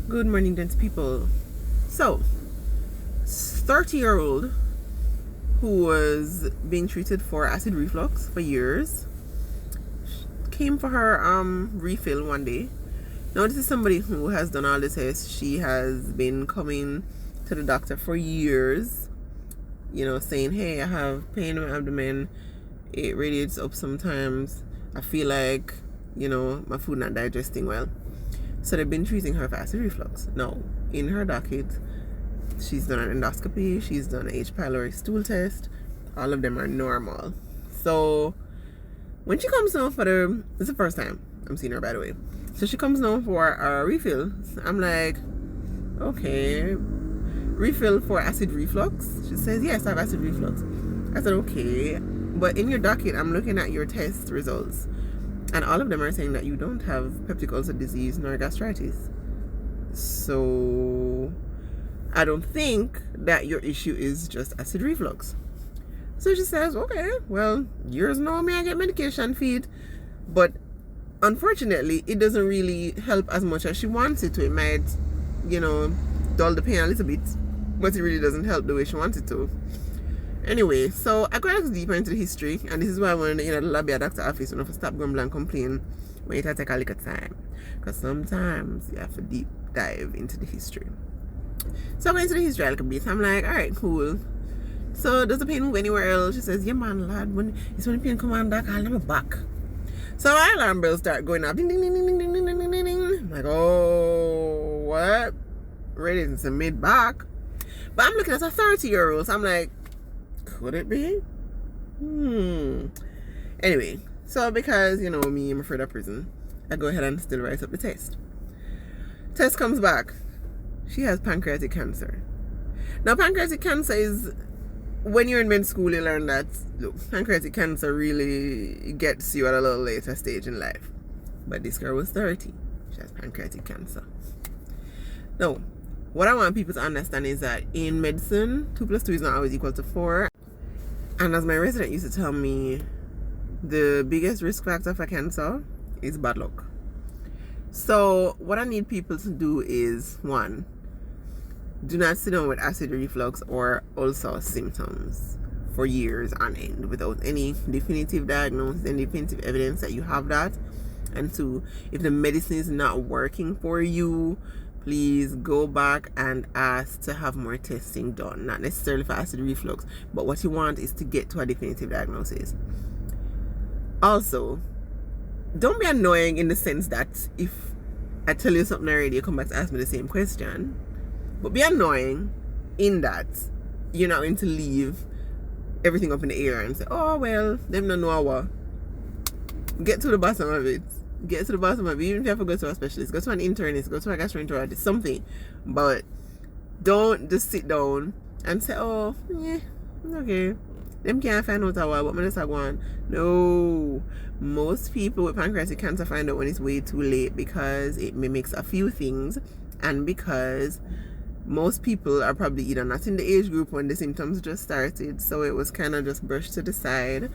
Good morning, dense people. So, 30-year-old who was being treated for acid reflux for years came for her refill one day. Now, this is somebody who has done all the tests. She has been coming to the doctor for years, saying, hey, I have pain in my abdomen. It radiates up sometimes. I feel like, my food not digesting well. So they've been treating her for acid reflux. Now, in her docket, she's done an endoscopy, she's done an H. pylori stool test. All of them are normal. So when she comes down it's the first time I'm seeing her, by the way. So she comes down for a refill. I'm like, okay, refill for acid reflux? She says, yes, I have acid reflux. I said, okay, but in your docket, I'm looking at your test results, and all of them are saying that you don't have peptic ulcer disease nor gastritis. So I don't think that your issue is just acid reflux. So she says, okay, well, years know me, I get medication feed, but unfortunately, it doesn't really help as much as she wants it to. It might, dull the pain a little bit, but it really doesn't help the way she wants it to. Anyway, so I got deeper into the history, and this is why I wanted to, the lobby at doctor's office, stop grumbling and complain when it take a little time. Because sometimes you have to deep dive into the history. So I went into the history a little bit. I'm like, alright, cool. So does the pain move anywhere else? She says, yeah man, lad, when the pain come on back, I'll never back. So my alarm bells start going off. Ding, ding, ding, ding, ding, ding, ding, ding, ding, ding. I'm like, oh, what? Ready to submit back. But I'm looking at a 30-year-old, so I'm like, could it be? Anyway, so because, me, I'm afraid of prison, I go ahead and still write up the test. Test comes back. She has pancreatic cancer. Now, pancreatic cancer is, when you're in med school, you learn that, look, pancreatic cancer really gets you at a little later stage in life. But this girl was 30. She has pancreatic cancer. Now, what I want people to understand is that in medicine, 2 plus 2 is not always equal to 4. And as my resident used to tell me, the biggest risk factor for cancer is bad luck. So what I need people to do is, 1, do not sit down with acid reflux or ulcer symptoms for years on end without any definitive diagnosis and definitive evidence that you have that. And 2, if the medicine is not working for you, please go back and ask to have more testing done. Not necessarily for acid reflux, but what you want is to get to a definitive diagnosis. Also, don't be annoying in the sense that if I tell you something already, you come back to ask me the same question. But be annoying in that you're not going to leave everything up in the air and say, oh, well, them don't know what. Get to the bottom of it. Get to the bottom of it. Even if you have to go to a specialist, go to an internist, go to a gastroenterologist, something. But don't just sit down and say, oh, yeah, okay. Them can't find out what I'm just going. No. Most people with pancreatic cancer find out when it's way too late because it mimics a few things, and because most people are probably either not in the age group when the symptoms just started, so it was kind of just brushed to the side,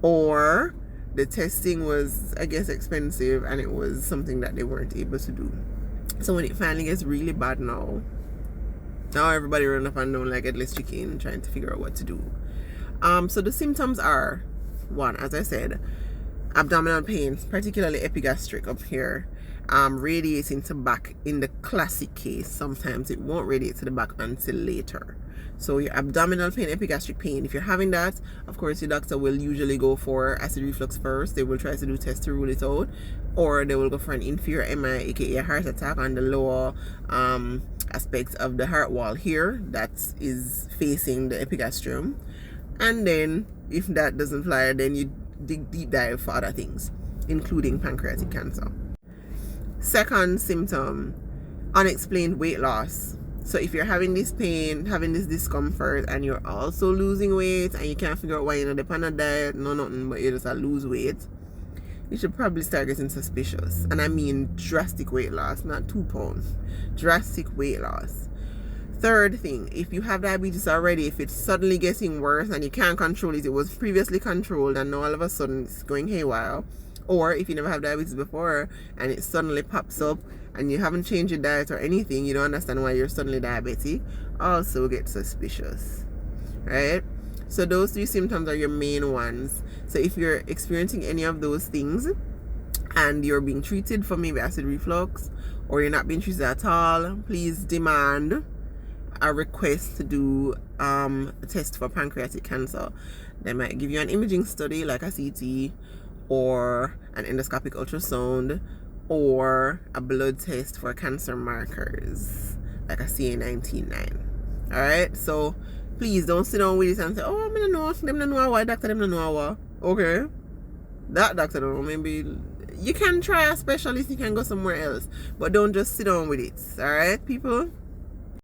or the testing was, I guess, expensive and it was something that they weren't able to do. So when it finally gets really bad now everybody run up and down like headless chicken trying to figure out what to do. So the symptoms are, 1, as I said, abdominal pain, particularly epigastric up here, radiating to back. In the classic case, sometimes it won't radiate to the back until later. So your abdominal pain, epigastric pain, if you're having that, of course your doctor will usually go for acid reflux first. They will try to do tests to rule it out, or they will go for an inferior MI, aka a heart attack, on the lower aspect of the heart wall here that is facing the epigastrium. And then if that doesn't fly, then you dig deep dive for other things, including pancreatic cancer. Second symptom, unexplained weight loss. So if you're having this pain, having this discomfort, and you're also losing weight, and you can't figure out why you're not depend on a diet, no nothing, but you just lose weight, you should probably start getting suspicious. And I mean drastic weight loss, not 2 pounds. Drastic weight loss. Third thing, if you have diabetes already, if it's suddenly getting worse and you can't control it, it was previously controlled and now all of a sudden it's going haywire, or if you never have diabetes before and it suddenly pops up and you haven't changed your diet or anything, you don't understand why you're suddenly diabetic, also get suspicious, right? So those 3 symptoms are your main ones. So if you're experiencing any of those things and you're being treated for maybe acid reflux, or you're not being treated at all, please demand a request to do a test for pancreatic cancer. They might give you an imaging study like a CT or an endoscopic ultrasound or a blood test for cancer markers like a CA19-9. Alright, so please don't sit down with it and say, oh, I don't know, them don't know why, doctor, them don't know what. Okay, that doctor don't know, maybe you can try a specialist, you can go somewhere else, but don't just sit down with it. Alright, people?